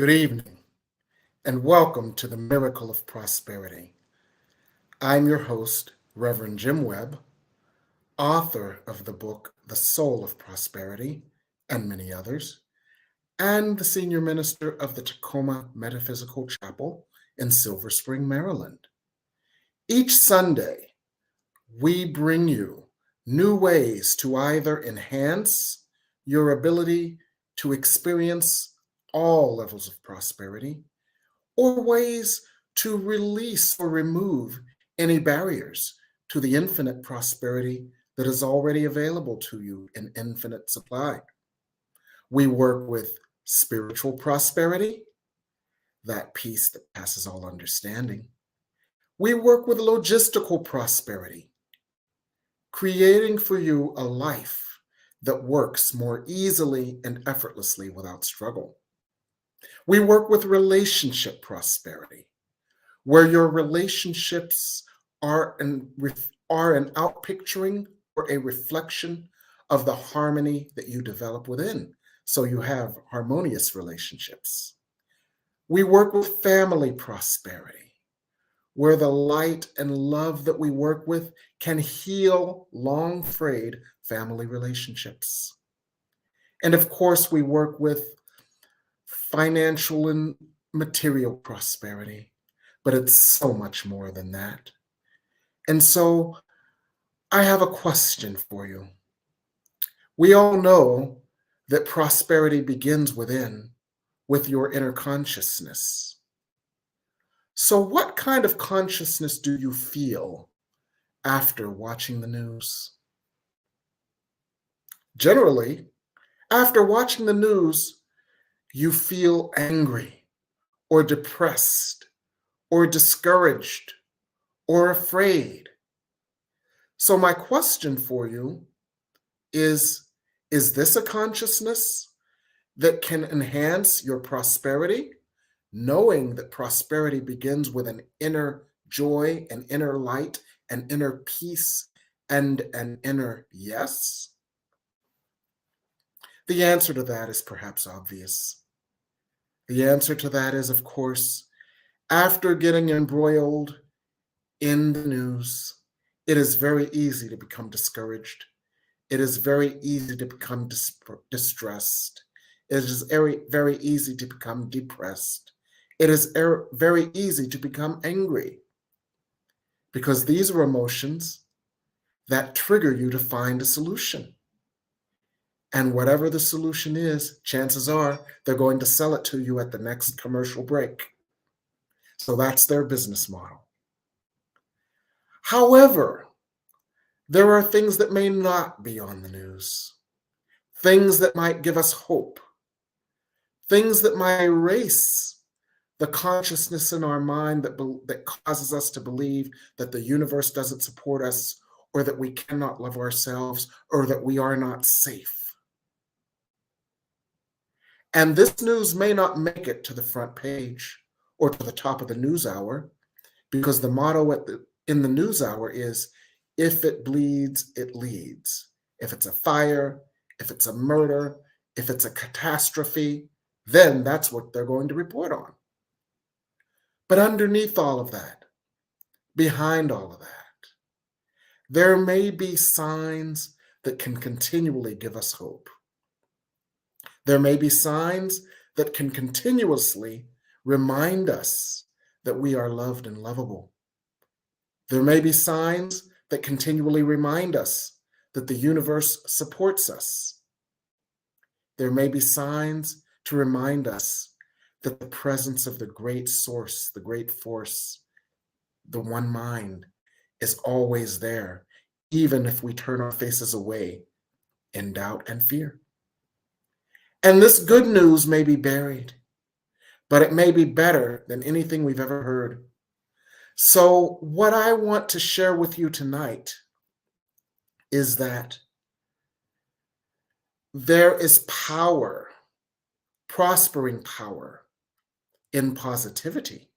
Good evening, and welcome to the Miracle of Prosperity. I'm your host, Reverend Jim Webb, author of the book, The Soul of Prosperity, and many others, and the senior minister of the Tacoma Metaphysical Chapel in Silver Spring, Maryland. Each Sunday, we bring you new ways to either enhance your ability to experience all levels of prosperity, or ways to release or remove any barriers to the infinite prosperity that is already available to you in infinite supply. We work with spiritual prosperity, that peace that passes all understanding. We work with logistical prosperity, creating for you a life that works more easily and effortlessly without struggle. We work with relationship prosperity, where your relationships are an outpicturing or a reflection of the harmony that you develop within, so you have harmonious relationships. We work with family prosperity, where the light and love that we work with can heal long frayed family relationships. And of course, we work with financial and material prosperity, but it's so much more than that. And so I have a question for you. We all know that prosperity begins within, with your inner consciousness. So what kind of consciousness do you feel after watching the news? Generally, after watching the news, you feel angry or depressed or discouraged or afraid. So my question for you is this a consciousness that can enhance your prosperity, knowing that prosperity begins with an inner joy, an inner light, an inner peace, and an inner yes? The answer to that is perhaps obvious. The answer to that is, of course, after getting embroiled in the news, it is very easy to become discouraged. It is very easy to become distressed. It is very easy to become depressed. It is very easy to become angry, because these are emotions that trigger you to find a solution. And whatever the solution is, chances are they're going to sell it to you at the next commercial break. So that's their business model. However, there are things that may not be on the news, things that might give us hope, things that might erase the consciousness in our mind that causes us to believe that the universe doesn't support us, or that we cannot love ourselves, or that we are not safe. And this news may not make it to the front page or to the top of the news hour, because the motto in the news hour is, if it bleeds, it leads. If it's a fire, if it's a murder, if it's a catastrophe, then that's what they're going to report on. But underneath all of that, behind all of that, there may be signs that can continually give us hope. There may be signs that can continuously remind us that we are loved and lovable. There may be signs that continually remind us that the universe supports us. There may be signs to remind us that the presence of the great source, the great force, the one mind, is always there, even if we turn our faces away in doubt and fear. And this good news may be buried, but it may be better than anything we've ever heard. So what I want to share with you tonight is that there is power, prospering power, in positivity.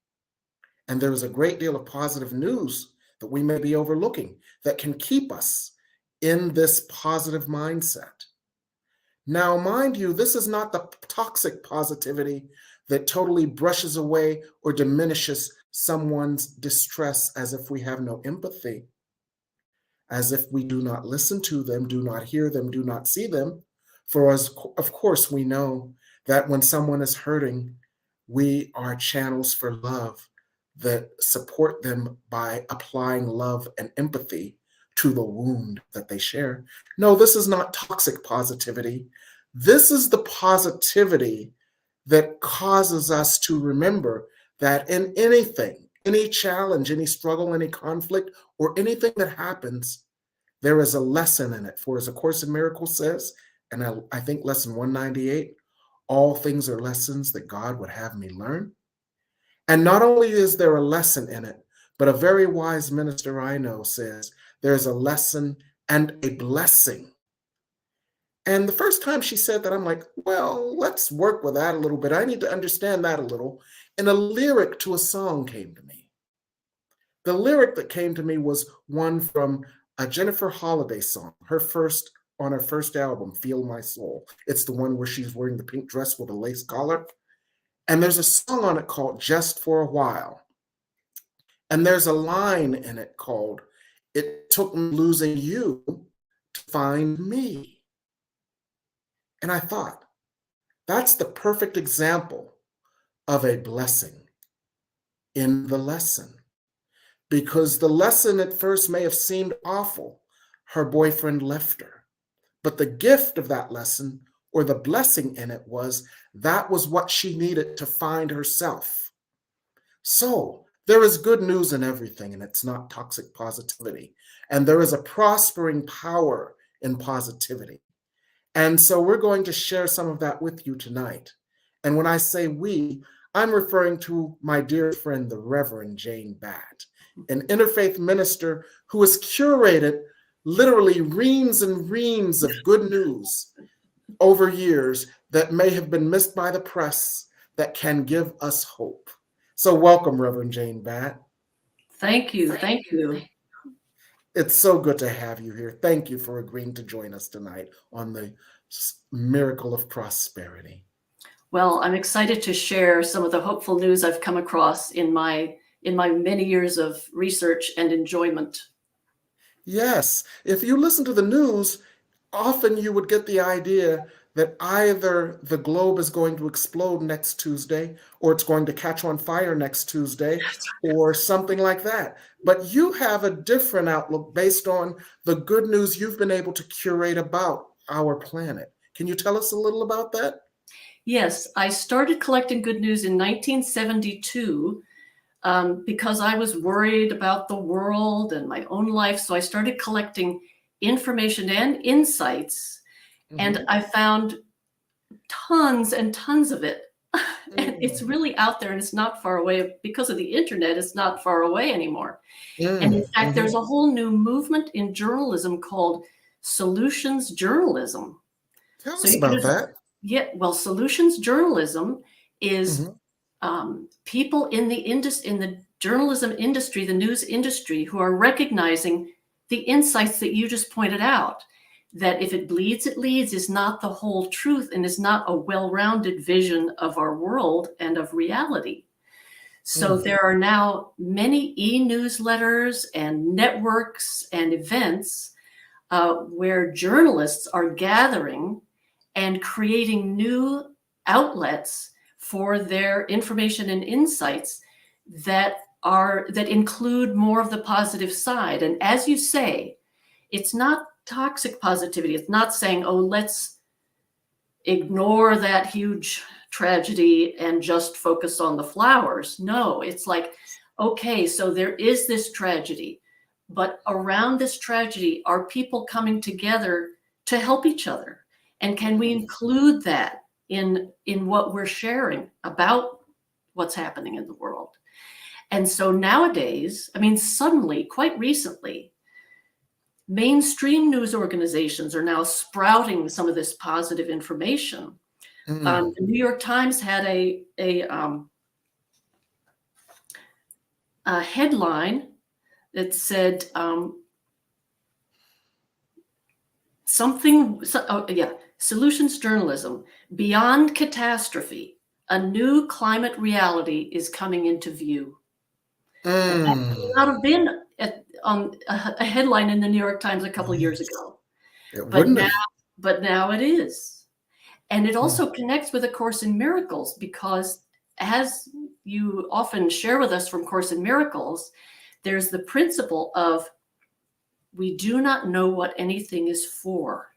And there is a great deal of positive news that we may be overlooking that can keep us in this positive mindset. Now, mind you, this is not the toxic positivity that totally brushes away or diminishes someone's distress as if we have no empathy, as if we do not listen to them, do not hear them, do not see them. For us, of course, we know that when someone is hurting, we are channels for love that support them by applying love and empathy to the wound that they share. No, this is not toxic positivity. This is the positivity that causes us to remember that in anything, any challenge, any struggle, any conflict, or anything that happens, there is a lesson in it. For as A Course in Miracles says, and I think lesson 198, all things are lessons that God would have me learn. And not only is there a lesson in it, but a very wise minister I know says there's a lesson and a blessing. And the first time she said that, I'm like, well, let's work with that a little bit. I need to understand that a little. And a lyric to a song came to me. The lyric that came to me was one from a Jennifer Holliday song, on her first album, Feel My Soul. It's the one where she's wearing the pink dress with a lace collar. And there's a song on it called Just for a While. And there's a line in it called, It Took Me Losing You to Find Me. And I thought, that's the perfect example of a blessing in the lesson. Because the lesson at first may have seemed awful. Her boyfriend left her. But the gift of that lesson, or the blessing in it, was that was what she needed to find herself. So there is good news in everything, and it's not toxic positivity. And there is a prospering power in positivity. And so we're going to share some of that with you tonight. And when I say we, I'm referring to my dear friend, the Reverend Jane Batt, an interfaith minister who has curated literally reams and reams of good news over years that may have been missed by the press that can give us hope. So welcome, Reverend Jane Batt. Thank you. Thank you. It's so good to have you here. Thank you for agreeing to join us tonight on the Miracle of Prosperity. Well, I'm excited to share some of the hopeful news I've come across in my many years of research and enjoyment. Yes, if you listen to the news, often you would get the idea that either the globe is going to explode next Tuesday, or it's going to catch on fire next Tuesday, or something like that. But you have a different outlook based on the good news you've been able to curate about our planet. Can you tell us a little about that? Yes, I started collecting good news in 1972 because I was worried about the world and my own life. So I started collecting information and insights, and I found tons and tons of it. And it's really out there, and it's not far away. Because of the internet, it's not far away anymore. And in fact, there's a whole new movement in journalism called solutions journalism. Tell us about that. Yeah, well, solutions journalism is people in the journalism industry, the news industry, who are recognizing the insights that you just pointed out. That if it bleeds, it leads is not the whole truth, and is not a well-rounded vision of our world and of reality. So there are now many e-newsletters and networks and events where journalists are gathering and creating new outlets for their information and insights that include more of the positive side. And as you say, it's not toxic positivity. It's not saying, oh, let's ignore that huge tragedy and just focus on the flowers. No, it's like, okay, so there is this tragedy, but around this tragedy are people coming together to help each other. And can we include that in what we're sharing about what's happening in the world? And so nowadays, I mean, suddenly, quite recently, mainstream news organizations are now sprouting some of this positive information. The New York Times had a headline that said solutions journalism, beyond catastrophe, a new climate reality is coming into view. And that may not have been on a headline in the New York Times a couple of years ago, It but wouldn't have. now it is. And it also connects with A Course in Miracles, because as you often share with us from Course in Miracles, there's the principle of we do not know what anything is for.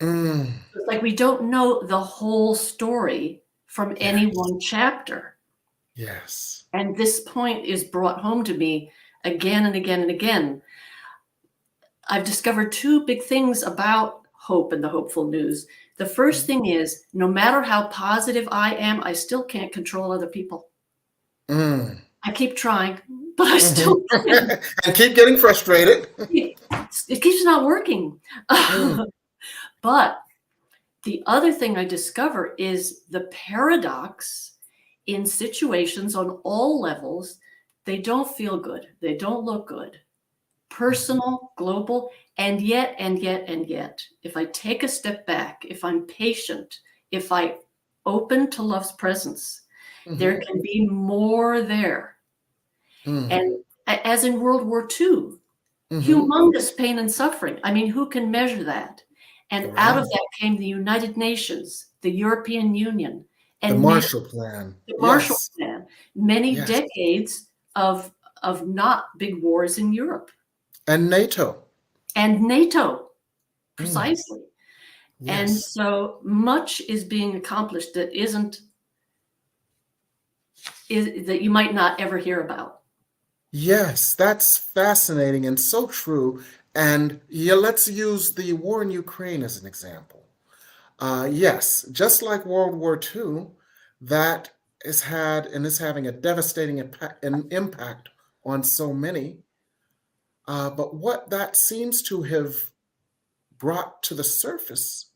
It's like we don't know the whole story from any one chapter. Yes. And this point is brought home to me again and again and again. I've discovered two big things about hope and the hopeful news. The first thing is, no matter how positive I am, I still can't control other people. I keep trying, but I still can't. And keep getting frustrated. It keeps not working. But the other thing I discover is the paradox in situations on all levels. They don't feel good. They don't look good. Personal, global, and yet, if I take a step back, if I'm patient, if I open to love's presence, there can be more there. And as in World War II, humongous pain and suffering. I mean, who can measure that? And out of that came the United Nations, the European Union, and the Marshall Plan. The Marshall Plan. Many decades of not big wars in Europe. And NATO. Precisely. And so much is being accomplished that that you might not ever hear about. Yes, that's fascinating and so true. And let's use the war in Ukraine as an example. Yes, just like World War II, that has had and is having a devastating impact on so many. But what that seems to have brought to the surface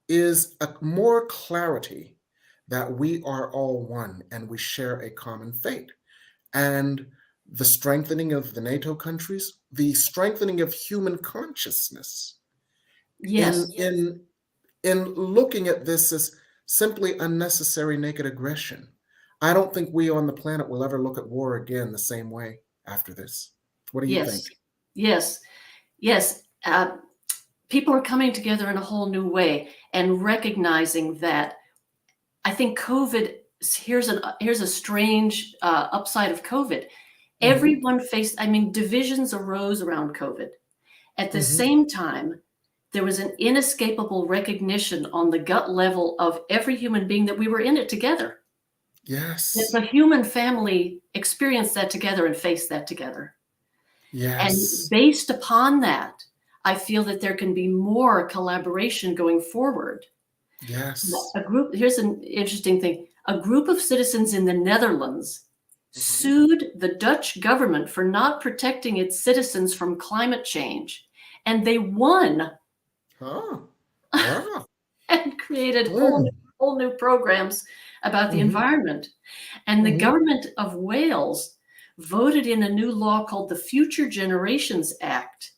is a more clarity that we are all one and we share a common fate. And the strengthening of the NATO countries, the strengthening of human consciousness. In looking at this as simply unnecessary naked aggression. I don't think we on the planet will ever look at war again the same way after this. What do you think? Yes. People are coming together in a whole new way and recognizing that. I think COVID, here's a strange upside of COVID. Everyone faced, divisions arose around COVID. At the same time, there was an inescapable recognition on the gut level of every human being that we were in it together. Yes. That the human family experienced that together and faced that together. Yes. And based upon that, I feel that there can be more collaboration going forward. Yes. Here's an interesting thing. A group of citizens in the Netherlands sued the Dutch government for not protecting its citizens from climate change. And they won. And created whole new programs about the environment. And the government of Wales voted in a new law called the Future Generations Act.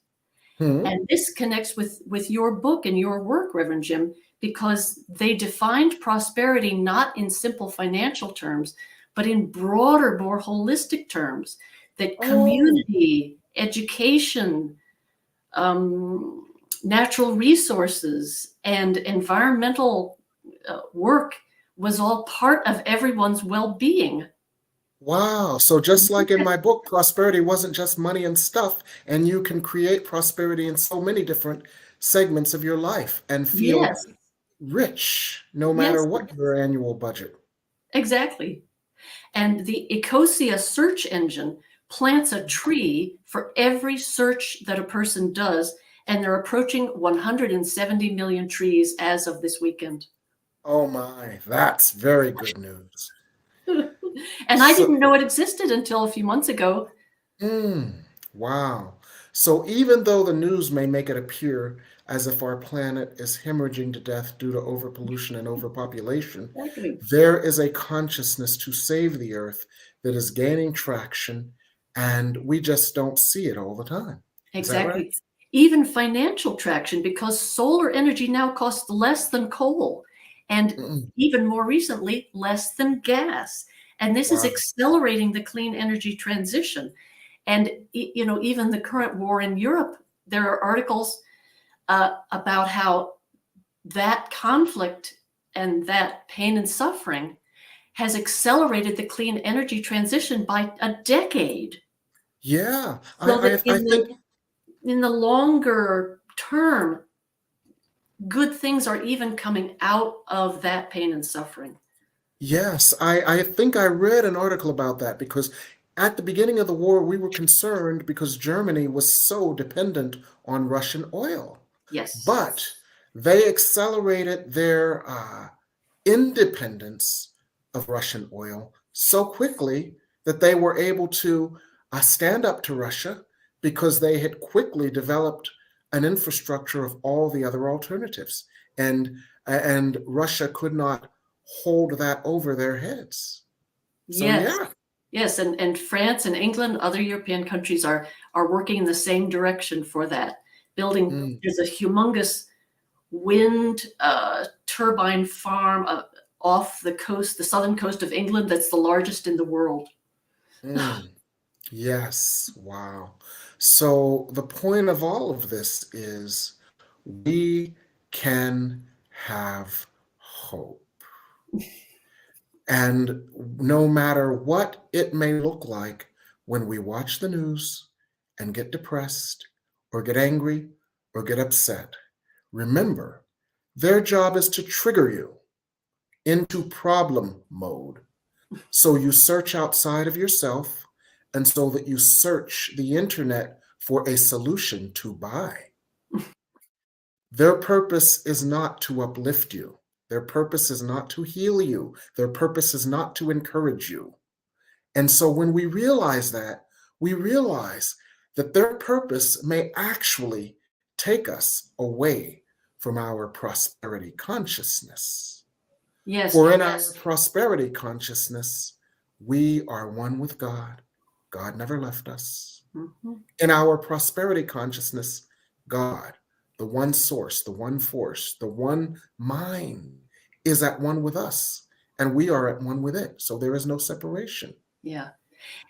And this connects with your book and your work, Reverend Jim, because they defined prosperity not in simple financial terms, but in broader, more holistic terms, that community, education, natural resources, and environmental work was all part of everyone's well-being. Wow. So just like in my book, prosperity wasn't just money and stuff, and you can create prosperity in so many different segments of your life and feel rich no matter what your annual budget. Exactly. And the Ecosia search engine plants a tree for every search that a person does, and they're approaching 170 million trees as of this weekend. Oh my, that's very good news. And I didn't know it existed until a few months ago. Wow. So even though the news may make it appear as if our planet is hemorrhaging to death due to overpollution and overpopulation, there is a consciousness to save the earth that is gaining traction, and we just don't see it all the time. Exactly. Right? Even financial traction, because solar energy now costs less than coal. and Mm. even more recently, less than gas. And this is Wow. accelerating the clean energy transition. And even the current war in Europe, there are articles about how that conflict and that pain and suffering has accelerated the clean energy transition by a decade. Yeah. So that I think, in the longer term, good things are even coming out of that pain and suffering. yes, I think I read an article about that because at the beginning of the war, we were concerned because Germany was so dependent on Russian oil. Yes. But they accelerated their independence of Russian oil so quickly that they were able to stand up to Russia because they had quickly developed an infrastructure of all the other alternatives. And Russia could not hold that over their heads. So Yes. yeah. Yes, and France and England, other European countries are working in the same direction for that. Building, there's a humongous wind turbine farm off the coast, the southern coast of England, that's the largest in the world. Yes, wow. So the point of all of this is we can have hope. And no matter what it may look like when we watch the news and get depressed or get angry or get upset, remember, their job is to trigger you into problem mode. So you search outside of yourself and so that you search the internet for a solution to buy. Their purpose is not to uplift you. Their purpose is not to heal you. Their purpose is not to encourage you. And so when we realize that, we realize that their purpose may actually take us away from our prosperity consciousness. Yes. For in our prosperity consciousness, we are one with God. God never left us. Mm-hmm. In our prosperity consciousness, God, the one source, the one force, the one mind, is at one with us, and we are at one with it. So there is no separation. Yeah.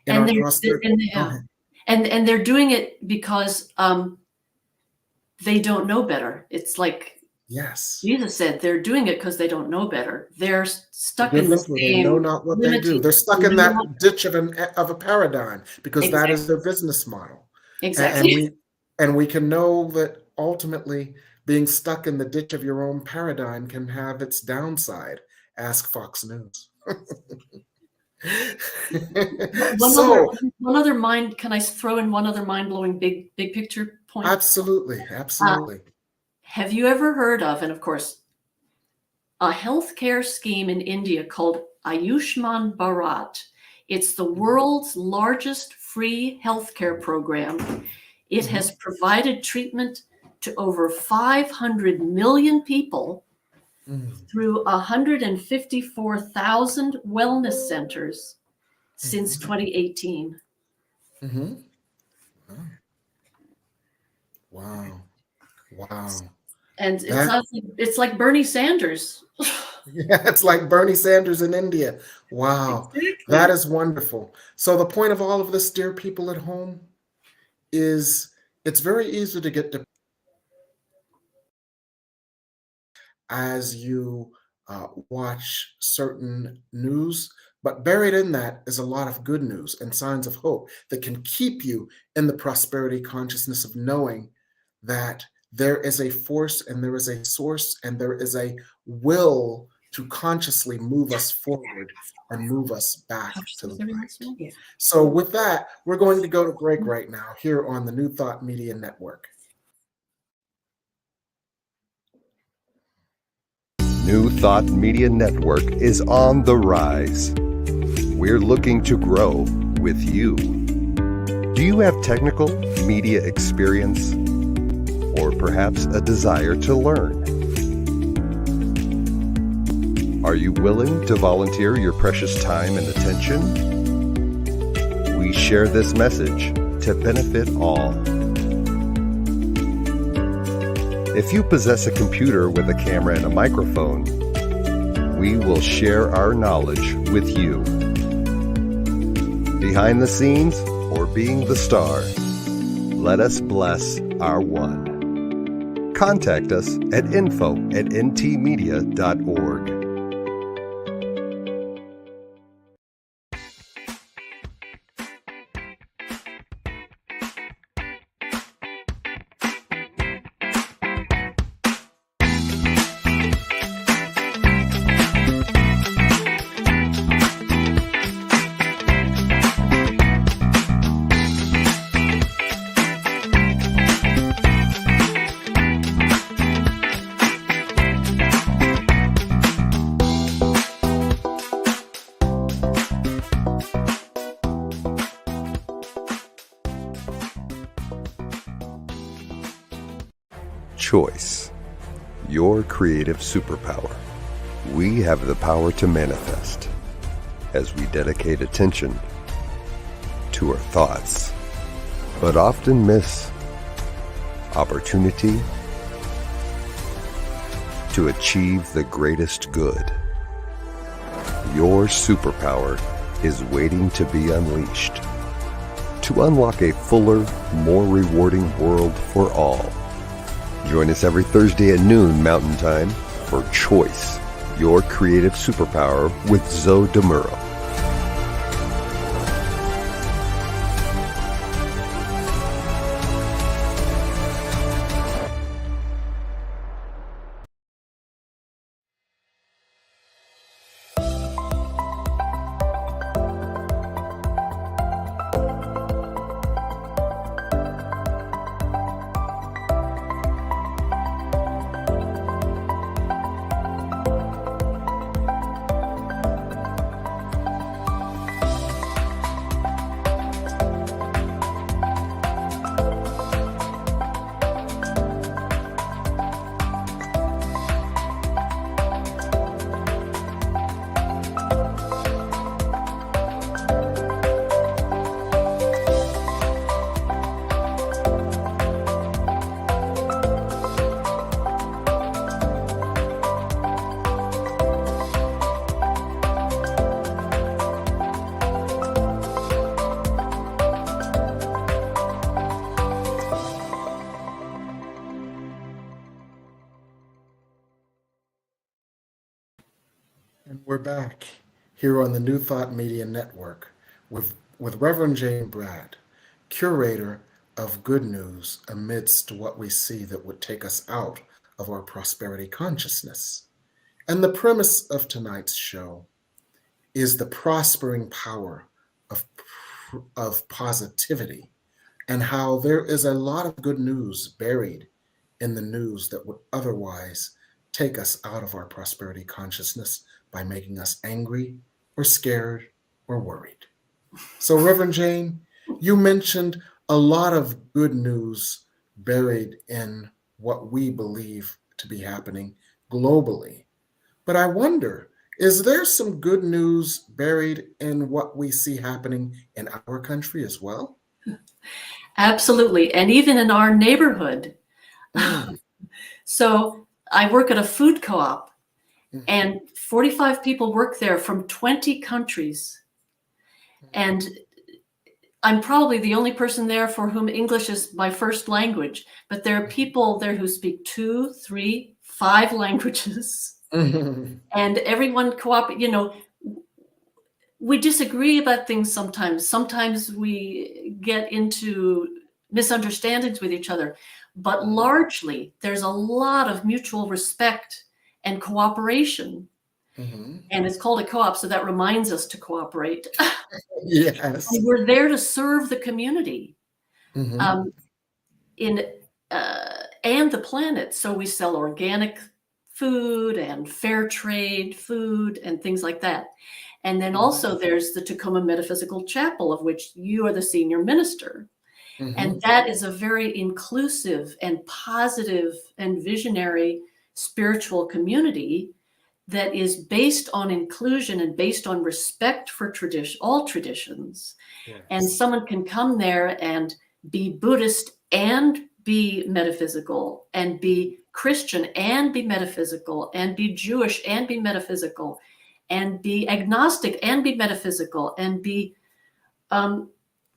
In And our they're prosperity. and they're doing it because they don't know better. It's like Yes. Jesus said, they're doing it because they don't know better. They're stuck in the For they know same not what they do. They're stuck in that ditch of a paradigm because that is their business model. Exactly. And we can know that ultimately being stuck in the ditch of your own paradigm can have its downside. Ask Fox News. One other mind. Can I throw in one other mind-blowing big picture point? Absolutely. Have you ever heard of, and of course, a healthcare scheme in India called Ayushman Bharat? It's the world's largest free healthcare program. It has provided treatment to over 500 million people through 154,000 wellness centers since 2018. Wow. And it's like Bernie Sanders. Yeah, it's like Bernie Sanders in India. Wow. Exactly. That is wonderful. So the point of all of this, dear people at home, is it's very easy to get as you watch certain news, but buried in that is a lot of good news and signs of hope that can keep you in the prosperity consciousness of knowing that there is a force and there is a source and there is a will to consciously move us forward and move us back to the light. So with that, we're going to go to break right now here on the New Thought Media Network. New Thought Media Network is on the rise. We're looking to grow with you. Do you have technical media experience? Or perhaps a desire to learn? Are you willing to volunteer your precious time and attention? We share this message to benefit all. If you possess a computer with a camera and a microphone, we will share our knowledge with you. Behind the scenes or being the star, let us bless our one. Contact us at info@ntmedia.org. Choice, your creative superpower. We have the power to manifest as we dedicate attention to our thoughts, but often miss opportunity to achieve the greatest good. Your superpower is waiting to be unleashed to unlock a fuller, more rewarding world for all. Join us every Thursday at noon Mountain Time for Choice, your creative superpower with Zoe DeMuro. And we're back here on the New Thought Media Network with Reverend Jane Batt, curator of good news amidst what we see that would take us out of our prosperity consciousness. And the premise of tonight's show is the prospering power of positivity, and how there is a lot of good news buried in the news that would otherwise take us out of our prosperity consciousness by making us angry or scared or worried. So, Reverend Jane, you mentioned a lot of good news buried in what we believe to be happening globally. But I wonder, is there some good news buried in what we see happening in our country as well? Absolutely. And even in our neighborhood. So I work at a food co-op, and 45 people work there from 20 countries. And I'm probably the only person there for whom English is my first language, but there are people there who speak 2, 3, 5 languages. And everyone we disagree about things sometimes. Sometimes we get into misunderstandings with each other, but largely there's a lot of mutual respect and cooperation. And it's called a co-op, so that reminds us to cooperate. Yes. And we're there to serve the community and the planet. So we sell organic food and fair trade food and things like that. And then also there's the Tacoma Metaphysical Chapel, of which you are the senior minister. And that is a very inclusive and positive and visionary spiritual community that is based on inclusion and based on respect for all traditions. Yes. And someone can come there and be Buddhist and be metaphysical and be Christian and be metaphysical, and be Jewish and be metaphysical, and be agnostic and be metaphysical, and be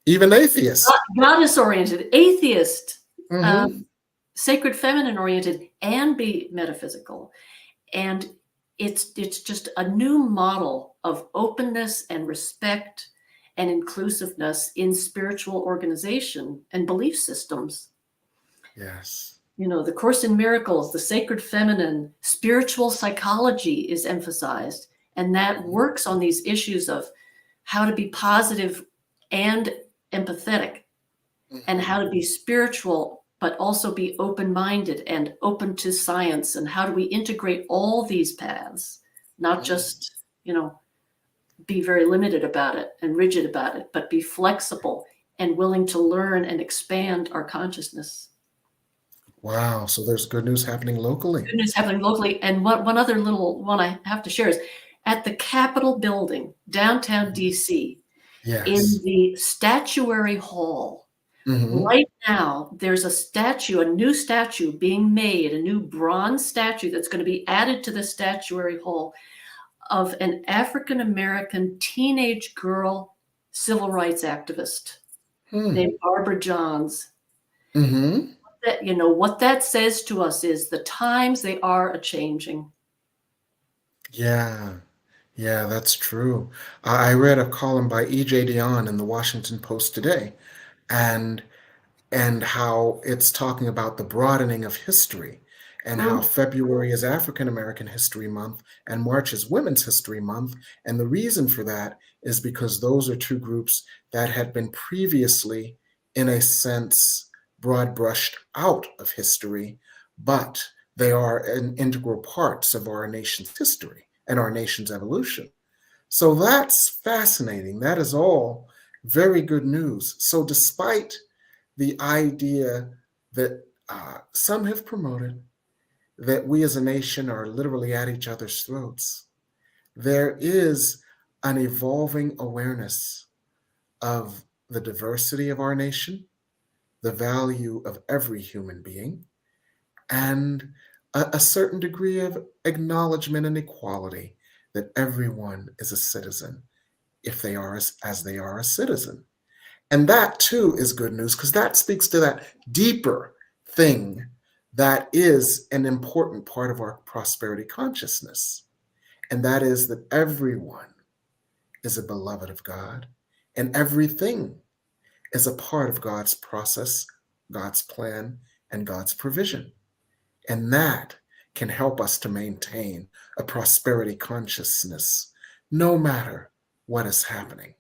even atheists, goddess oriented, atheist, mm-hmm. sacred feminine oriented, and be metaphysical. And it's just a new model of openness and respect and inclusiveness in spiritual organization and belief systems. Yes. You know, the Course in Miracles, the sacred feminine, spiritual psychology is emphasized, and that works on these issues of how to be positive and empathetic, and how to be spiritual, but also be open-minded and open to science, and how do we integrate all these paths, not just, you know, be very limited about it and rigid about it, but be flexible and willing to learn and expand our consciousness. Wow. So there's good news happening locally. Good news happening locally. And one other little one I have to share is at the Capitol building, downtown DC, Yes. in the statuary hall, right now, there's a statue, a new statue being made, a new bronze statue that's going to be added to the statuary hall of an African-American teenage girl civil rights activist named Barbara Johns. That, you know, what that says to us is the times they are a-changing. Yeah. Yeah, that's true. I read a column by E.J. Dionne in the Washington Post today, and how it's talking about the broadening of history, and how February is African American History Month and March is Women's History Month. And the reason for that is because those are two groups that had been previously, in a sense, broad brushed out of history, but they are an integral parts of our nation's history and our nation's evolution. So that's fascinating. That is all very good news. So despite the idea that some have promoted, that we as a nation are literally at each other's throats, there is an evolving awareness of the diversity of our nation, the value of every human being, and a certain degree of acknowledgement and equality that everyone is a citizen if they are as they are a citizen. And that too is good news, because that speaks to that deeper thing that is an important part of our prosperity consciousness. And that is that everyone is a beloved of God, and everything is a part of God's process, God's plan, and God's provision. And that can help us to maintain a prosperity consciousness no matter what is happening.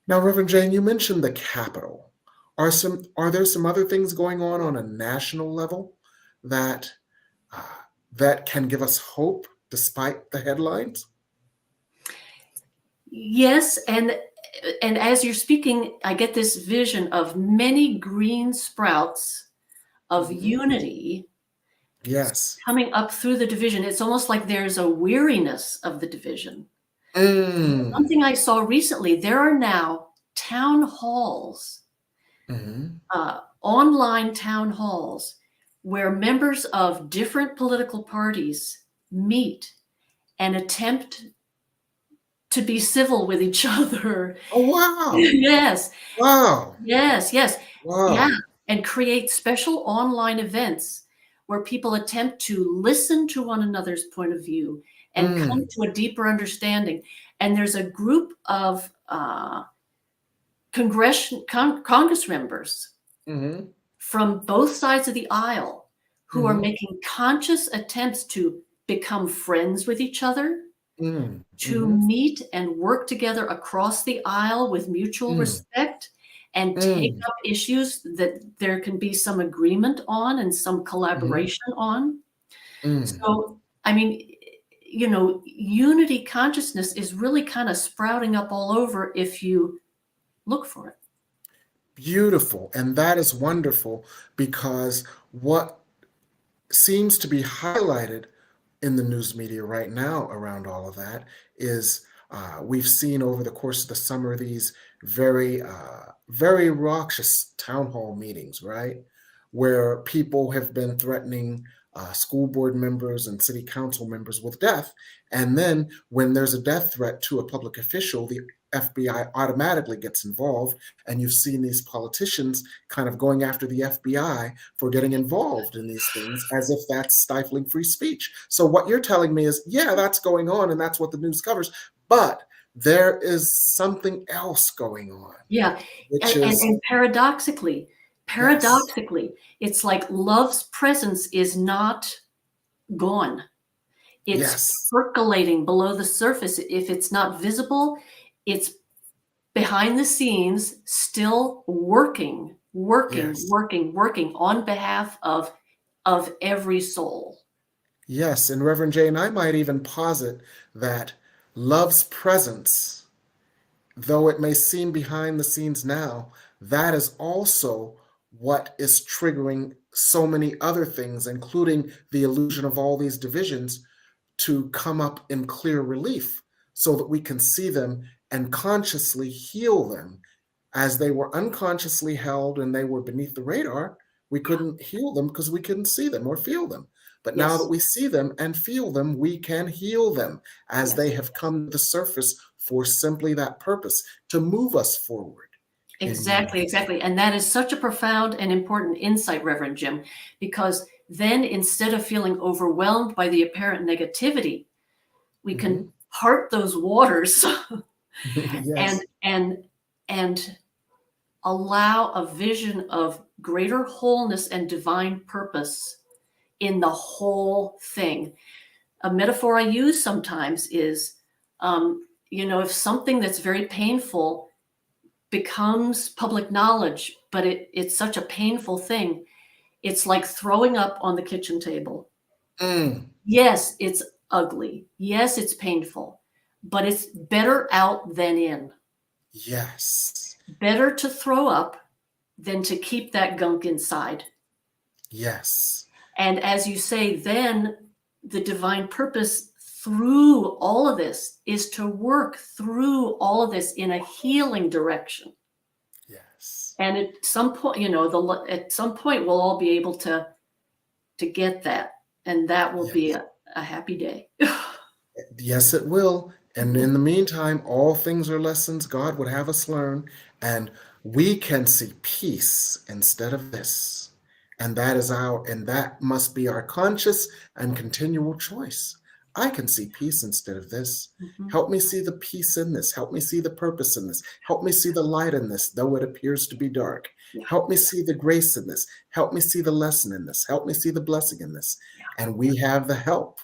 Now, Reverend Jane, you mentioned the Capitol. Are there some other things going on a national level that can give us hope despite the headlines? Yes, and as you're speaking, I get this vision of many green sprouts of unity. Yes. Coming up through the division. It's almost like there's a weariness of the division. Something I saw recently, there are now town halls, online town halls, where members of different political parties meet and attempt to be civil with each other. Oh, wow. Yes. Wow. Yes. Wow. Yeah. And create special online events where people attempt to listen to one another's point of view and come to a deeper understanding. And there's a group of Congress members from both sides of the aisle who are making conscious attempts to become friends with each other, to meet and work together across the aisle with mutual respect, and take up issues that there can be some agreement on and some collaboration on. So, I mean, you know, unity consciousness is really kind of sprouting up all over if you look for it. Beautiful. And that is wonderful, because what seems to be highlighted in the news media right now around all of that is we've seen over the course of the summer these very raucous town hall meetings, right? where people have been threatening school board members and city council members with death. And then when there's a death threat to a public official, the FBI automatically gets involved. And you've seen these politicians kind of going after the FBI for getting involved in these things as if that's stifling free speech. So what you're telling me is, yeah, that's going on and that's what the news covers. But there is something else going on. Yeah. Which And paradoxically, it's like love's presence is not gone. It's percolating below the surface. If it's not visible, it's behind the scenes, still working on behalf of every soul. Yes, and Reverend Jane, I might even posit that love's presence, though it may seem behind the scenes now, that is also what is triggering so many other things, including the illusion of all these divisions, to come up in clear relief so that we can see them and consciously heal them. As they were unconsciously held and they were beneath the radar, we couldn't heal them because we couldn't see them or feel them. But now that we see them and feel them, we can heal them as they have come to the surface for simply that purpose, to move us forward. Exactly. And that is such a profound and important insight, Reverend Jim, because then instead of feeling overwhelmed by the apparent negativity, we can part those waters and allow a vision of greater wholeness and divine purpose in the whole thing. A metaphor I use sometimes is, if something that's very painful becomes public knowledge, but it's such a painful thing, it's like throwing up on the kitchen table. Yes, it's ugly. Yes, it's painful, but it's better out than in. Yes. Better to throw up than to keep that gunk inside. Yes. And as you say, then the divine purpose through all of this is to work through all of this in a healing direction. Yes. And at some point, at some point we'll all be able to get that. And that will be a happy day. Yes, it will. And in the meantime, all things are lessons God would have us learn. And we can see peace instead of this. And that must be our conscious and continual choice. I can see peace instead of this. Help me see the peace in this. Help me see the purpose in this. Help me see the light in this, though it appears to be dark. Help me see the grace in this. Help me see the lesson in this. Help me see the blessing in this. And we have the help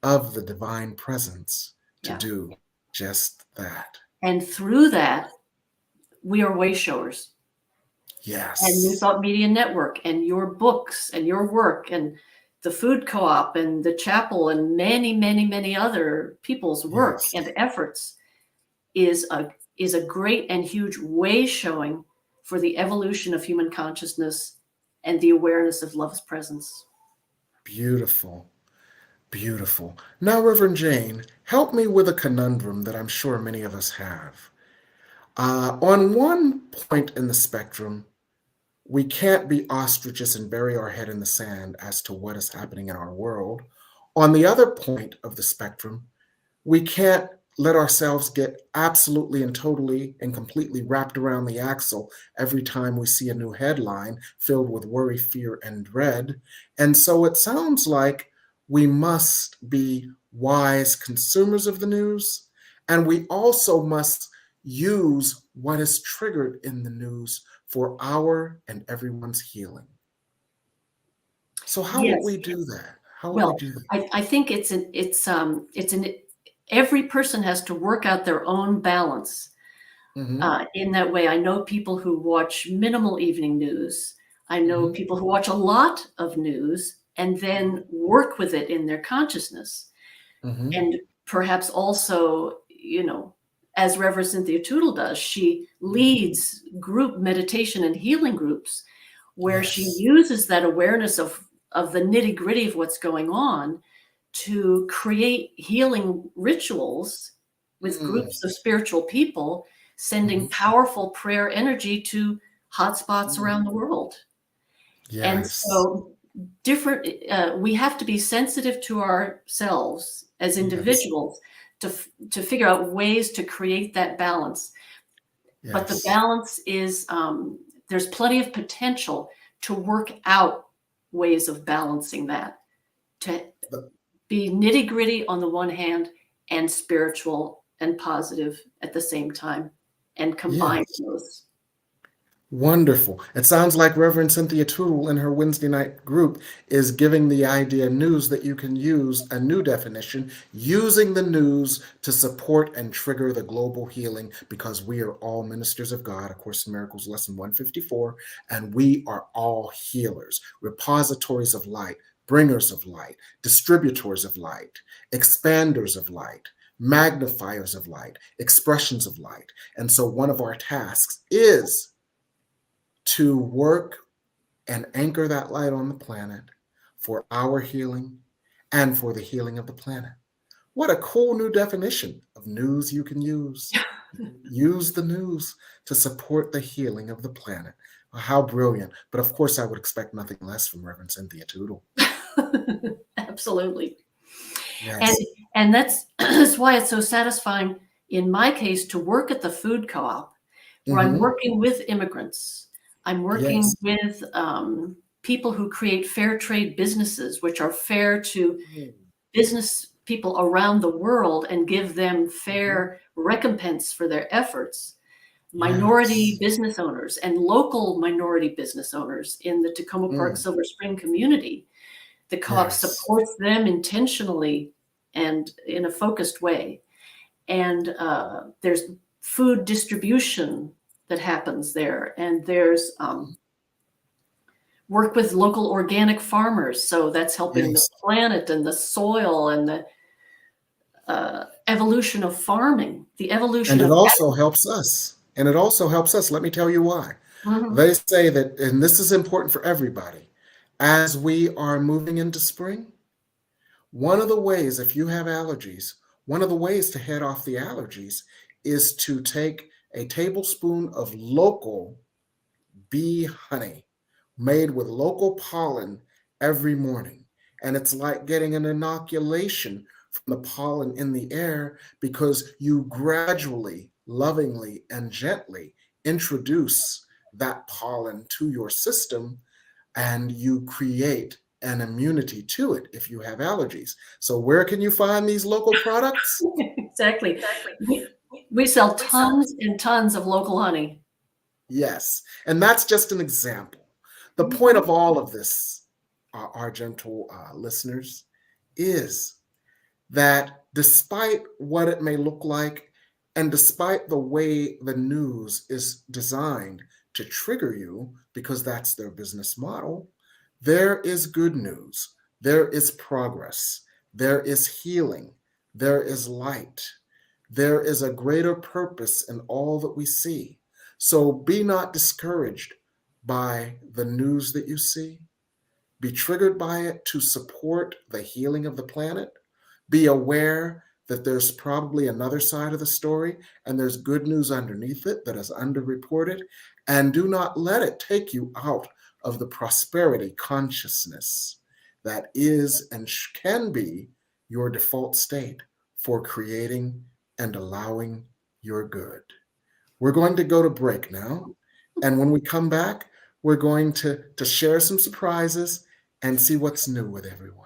of the divine presence to do just that. And through that, we are way showers. Yes. And New Thought Media Network and your books and your work and the Food Co-op and the Chapel and many, many, many other people's work and efforts is a great and huge way showing for the evolution of human consciousness and the awareness of love's presence. Beautiful. Beautiful. Now, Reverend Jane, help me with a conundrum that I'm sure many of us have. On one point in the spectrum, we can't be ostriches and bury our head in the sand as to what is happening in our world. On the other point of the spectrum, we can't let ourselves get absolutely and totally and completely wrapped around the axle every time we see a new headline filled with worry, fear, and dread. And so it sounds like we must be wise consumers of the news, and we also must use what is triggered in the news for our and everyone's healing. So how will we do that? How will we do that? I think every person has to work out their own balance in that way. I know people who watch minimal evening news. I know people who watch a lot of news and then work with it in their consciousness. And perhaps also, as Reverend Cynthia Tootle does, she leads group meditation and healing groups where she uses that awareness of the nitty-gritty of what's going on to create healing rituals with groups of spiritual people, sending powerful prayer energy to hotspots around the world. And Yes. so we have to be sensitive to ourselves as individuals to figure out ways to create that balance. Yes. But the balance is, there's plenty of potential to work out ways of balancing that, to be nitty-gritty on the one hand and spiritual and positive at the same time, and combine those. Wonderful. It sounds like Reverend Cynthia Tootle in her Wednesday night group is giving the idea news that you can use a new definition, using the news to support and trigger the global healing, because we are all ministers of God, A Course in Miracles, lesson 154, and we are all healers, repositories of light, bringers of light, distributors of light, expanders of light, magnifiers of light, expressions of light. And so one of our tasks is to work and anchor that light on the planet for our healing and for the healing of the planet. What a cool new definition of news you can use. Use the news to support the healing of the planet. How brilliant. But of course, I would expect nothing less from Reverend Cynthia Tootle. Absolutely. Yes. And that's why it's so satisfying, in my case, to work at the food co-op, where I'm working with immigrants. I'm working with people who create fair trade businesses, which are fair to business people around the world and give them fair recompense for their efforts. Minority business owners and local minority business owners in the Tacoma Park Silver Spring community. The co-op supports them intentionally and in a focused way. And there's food distribution that happens there. And there's work with local organic farmers. So that's helping the planet and the soil and the evolution of farming, the evolution and it of also helps us. And it also helps us. Let me tell you why. They say that, and this is important for everybody, as we are moving into spring, one of the ways, if you have allergies, one of the ways to head off the allergies is to take a tablespoon of local bee honey made with local pollen every morning. And it's like getting an inoculation from the pollen in the air, because you gradually, lovingly, and gently introduce that pollen to your system, and you create an immunity to it if you have allergies. So where can you find these local products? Exactly. We sell tons and tons of local honey. Yes, and that's just an example. The point of all of this, our gentle listeners, is that despite what it may look like, and despite the way the news is designed to trigger you, because that's their business model, there is good news, there is progress, there is healing, there is light, there is a greater purpose in all that we see. So be not discouraged by the news that you see. Be triggered by it to support the healing of the planet. Be aware that there's probably another side of the story, and there's good news underneath it that is underreported. And do not let it take you out of the prosperity consciousness that is and can be your default state for creating and allowing your good. We're going to go to break now. And when we come back, we're going to share some surprises and see what's new with everyone.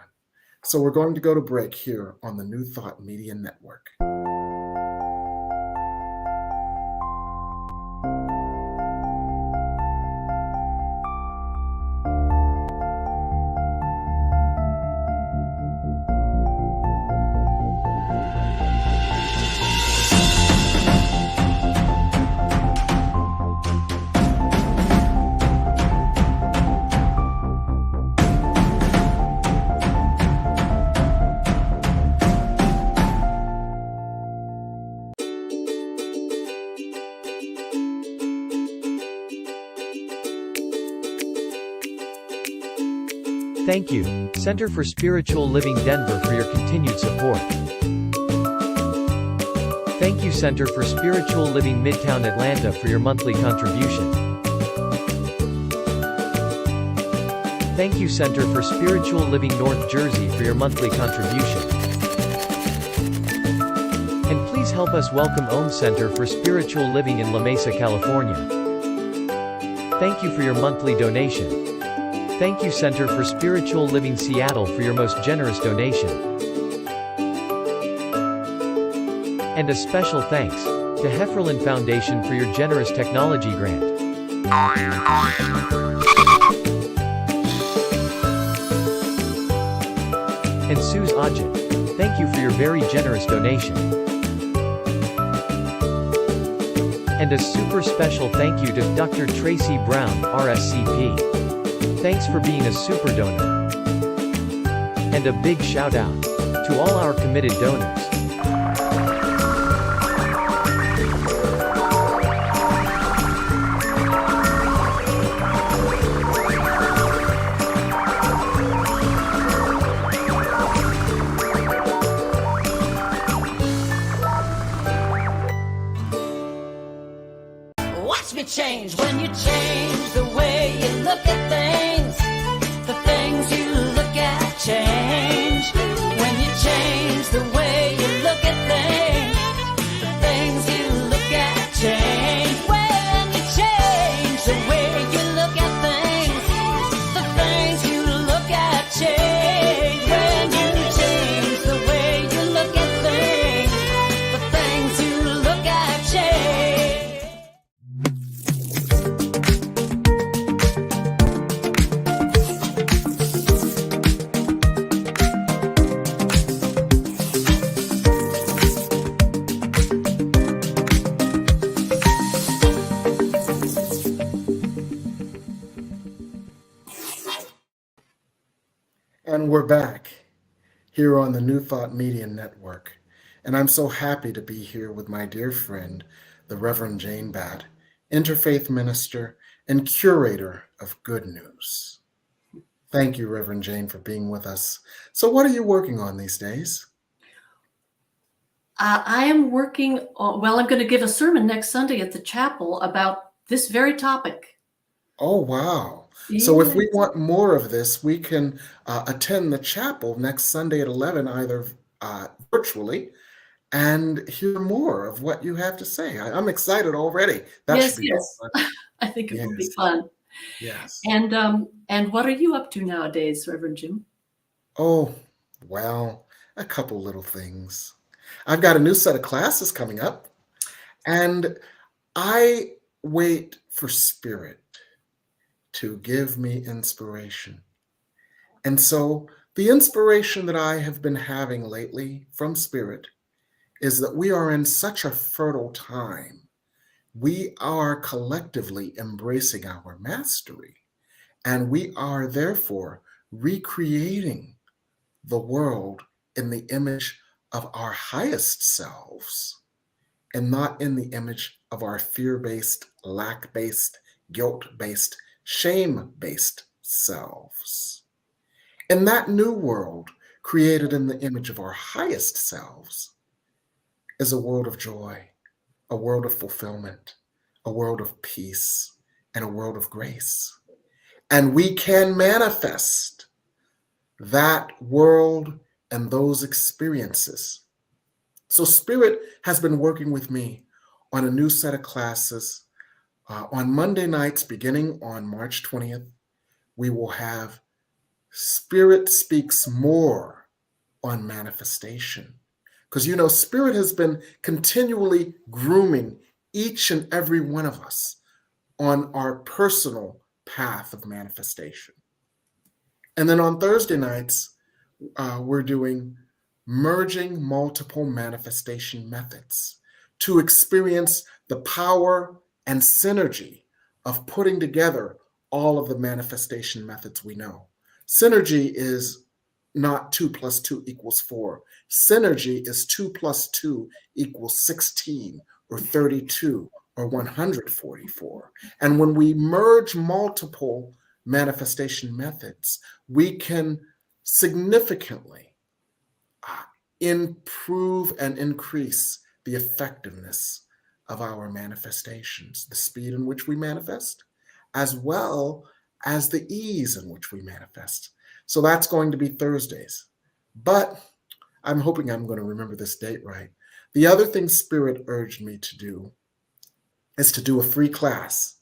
So we're going to go to break here on the New Thought Media Network. Thank you, Center for Spiritual Living Denver, for your continued support. Thank you, Center for Spiritual Living Midtown Atlanta, for your monthly contribution. Thank you, Center for Spiritual Living North Jersey, for your monthly contribution. And please help us welcome Om Center for Spiritual Living in La Mesa, California. Thank you for your monthly donation. Thank you, Center for Spiritual Living Seattle, for your most generous donation. And a special thanks to Hefferlin Foundation for your generous technology grant. And Suze Ajit, thank you for your very generous donation. And a super special thank you to Dr. Tracy Brown, RSCP. Thanks for being a super donor. And a big shout out to all our committed donors. Watch me change when you change the way you look at things. The things you look at change. When you change the way you look at things, the things you look at change. When you change the way you look at things, the things you look at change. When you change the way you look at things, the things you look at change. And we're back here on the New Thought Media Network. And I'm so happy to be here with my dear friend, the Reverend Jane Batt, Interfaith Minister and Curator of Good News. Thank you, Reverend Jane, for being with us. So what are you working on these days? I am working on, well, I'm going to give a sermon next Sunday at the chapel about this very topic. Oh, wow. So if we Yes. want more of this, we can attend the chapel next Sunday at 11, either virtually, and hear more of what you have to say. I'm excited already. That Yes, should be yes. fun. I think it will be Yes, fun. yes. And what are you up to nowadays, Reverend Jim? Oh, well, a couple little things. I've got a new set of classes coming up, and I wait for Spirit to give me inspiration. And so the inspiration that I have been having lately from Spirit is that we are in such a fertile time. We are collectively embracing our mastery, and we are therefore recreating the world in the image of our highest selves and not in the image of our fear-based, lack-based, guilt-based, shame-based selves. And that new world, created in the image of our highest selves, is a world of joy, a world of fulfillment, a world of peace, and a world of grace. And we can manifest that world and those experiences. So Spirit has been working with me on a new set of classes. On Monday nights, beginning on March 20th, we will have Spirit Speaks More on manifestation. Because, you know, Spirit has been continually grooming each and every one of us on our personal path of manifestation. And then on Thursday nights, we're doing merging multiple manifestation methods to experience the power and synergy of putting together all of the manifestation methods we know. Synergy is not 2 + 2 = 4. Synergy is 2 + 2 = 16 or 32 or 144. And when we merge multiple manifestation methods, we can significantly improve and increase the effectiveness of our manifestations, the speed in which we manifest, as well as the ease in which we manifest. So that's going to be Thursdays. But I'm hoping I'm going to remember this date right. The other thing Spirit urged me to do is to do a free class.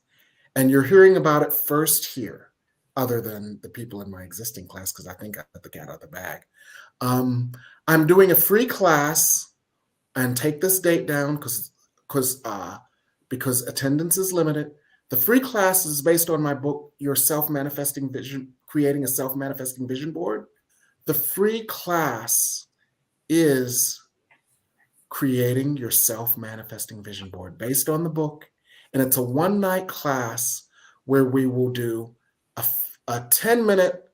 And you're hearing about it first here, other than the people in my existing class, because I think I let the cat out of the bag. I'm doing a free class, and take this date down because attendance is limited. The free class is based on my book, Your Self-Manifesting Vision, Creating a Self-Manifesting Vision Board. The free class is creating your self-manifesting vision board based on the book. And it's a one-night class where we will do a 10-minute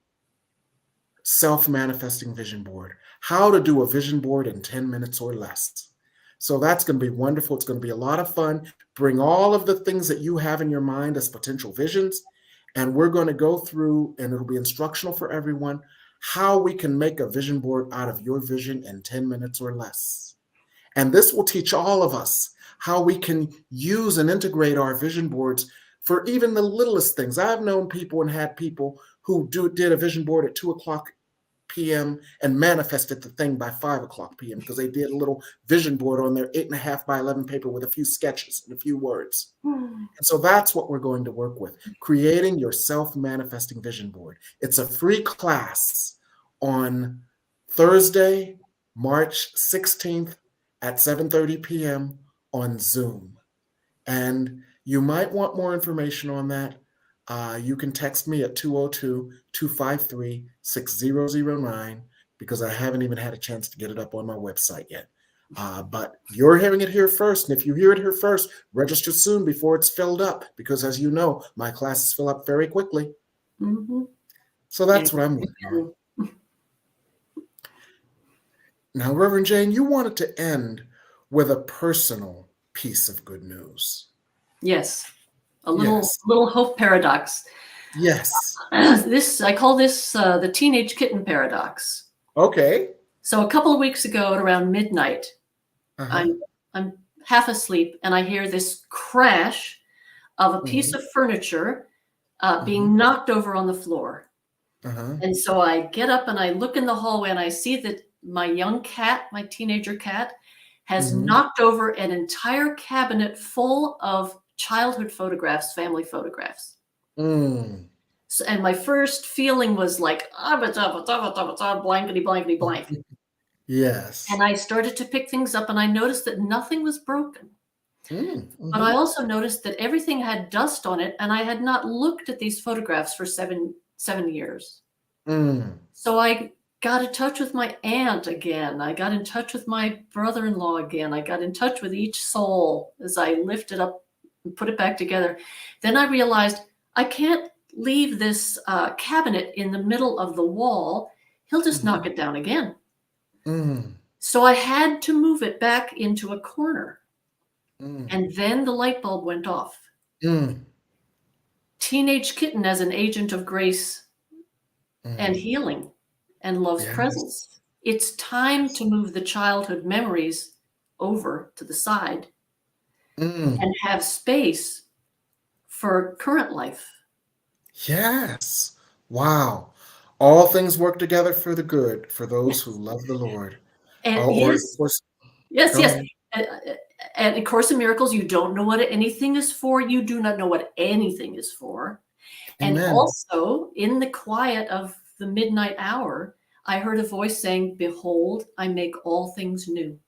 self-manifesting vision board, how to do a vision board in 10 minutes or less. So that's going to be wonderful. It's going to be a lot of fun. Bring all of the things that you have in your mind as potential visions, and we're going to go through, and it'll be instructional for everyone, how we can make a vision board out of your vision in 10 minutes or less. And this will teach all of us how we can use and integrate our vision boards for even the littlest things. I've known people and had people who did a vision board at 2:00 p.m. and manifested the thing by 5:00 p.m. because they did a little vision board on their 8.5 by 11 paper with a few sketches and a few words. And so that's what we're going to work with, creating your self-manifesting vision board. It's a free class on Thursday, March 16th at 7:30 p.m. on Zoom. And you might want more information on that. You can text me at 202-253-6009 because I haven't even had a chance to get it up on my website yet. But you're hearing it here first. And if you hear it here first, register soon before it's filled up, because as you know, my classes fill up very quickly. Mm-hmm. So that's what I'm working on. Now, Reverend Jane, you wanted to end with a personal piece of good news. Yes. A little hope paradox. Yes. I call this the teenage kitten paradox. Okay. So a couple of weeks ago at around midnight, I'm half asleep and I hear this crash of a piece of furniture being knocked over on the floor. And so I get up and I look in the hallway and I see that my young cat, my teenager cat, has knocked over an entire cabinet full of childhood photographs, family photographs. So, and my first feeling was like, blankety, blankety, blank. Yes. And I started to pick things up and I noticed that nothing was broken. But I also noticed that everything had dust on it, and I had not looked at these photographs for seven years. So I got in touch with my aunt again. I got in touch with my brother-in-law again. I got in touch with each soul as I lifted up and put it back together. Then I realized I can't leave this cabinet in the middle of the wall. He'll just knock it down again. So I had to move it back into a corner. And then the light bulb went off. Teenage kitten as an agent of grace and healing and love's presence. It's time to move the childhood memories over to the side and have space for current life. Yes. Wow. All things work together for the good for those who love the Lord. And and in Course in Miracles, you don't know what anything is for. You do not know what anything is for. Amen. And also, in the quiet of the midnight hour, I heard a voice saying, "Behold, I make all things new."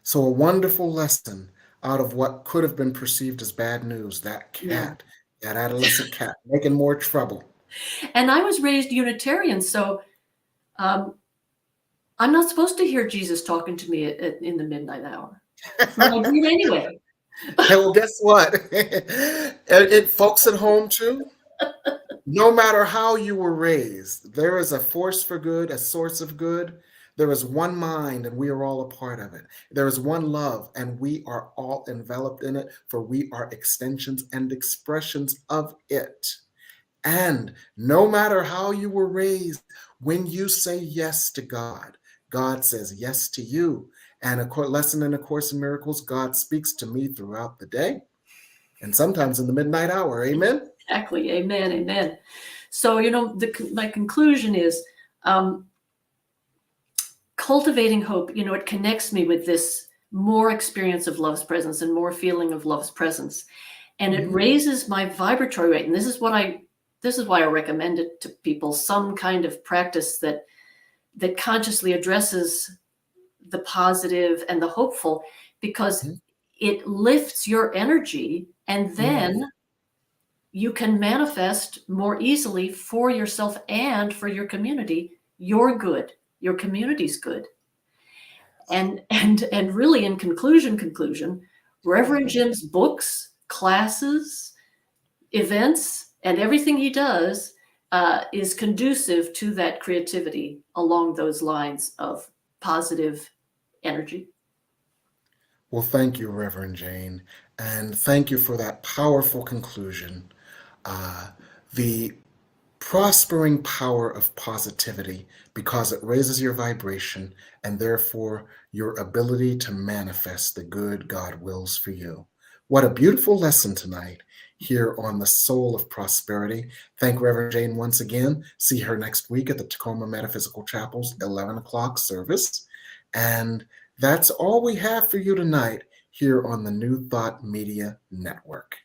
So a wonderful lesson out of what could have been perceived as bad news. That cat, that adolescent cat, making more trouble. And I was raised Unitarian, so I'm not supposed to hear Jesus talking to me in the midnight hour. But I did anyway. Well, guess what? And folks at home too, no matter how you were raised, there is a force for good, a source of good. There is one mind, and we are all a part of it. There is one love, and we are all enveloped in it, for we are extensions and expressions of it. And no matter how you were raised, when you say yes to God, God says yes to you. And a lesson in A Course in Miracles, God speaks to me throughout the day. and sometimes in the midnight hour. Amen? Exactly. Amen. Amen. So, my conclusion is cultivating hope, it connects me with this more experience of love's presence and more feeling of love's presence. And it raises my vibratory rate. And this is why I recommend it to people, some kind of practice that consciously addresses the positive and the hopeful, because it lifts your energy, and then you can manifest more easily for yourself and for your community. You're good, your community's good. And really, in conclusion, Reverend Jim's books, classes, events, and everything he does is conducive to that creativity along those lines of positive energy. Well, thank you, Reverend Jane, and thank you for that powerful conclusion. The prospering power of positivity, because it raises your vibration and therefore your ability to manifest the good God wills for you. What a beautiful lesson tonight here on the Soul of Prosperity. Thank Reverend Jane once again. See her next week at the Tacoma Metaphysical Chapel's 11 o'clock service. And that's all we have for you tonight here on the New Thought Media Network.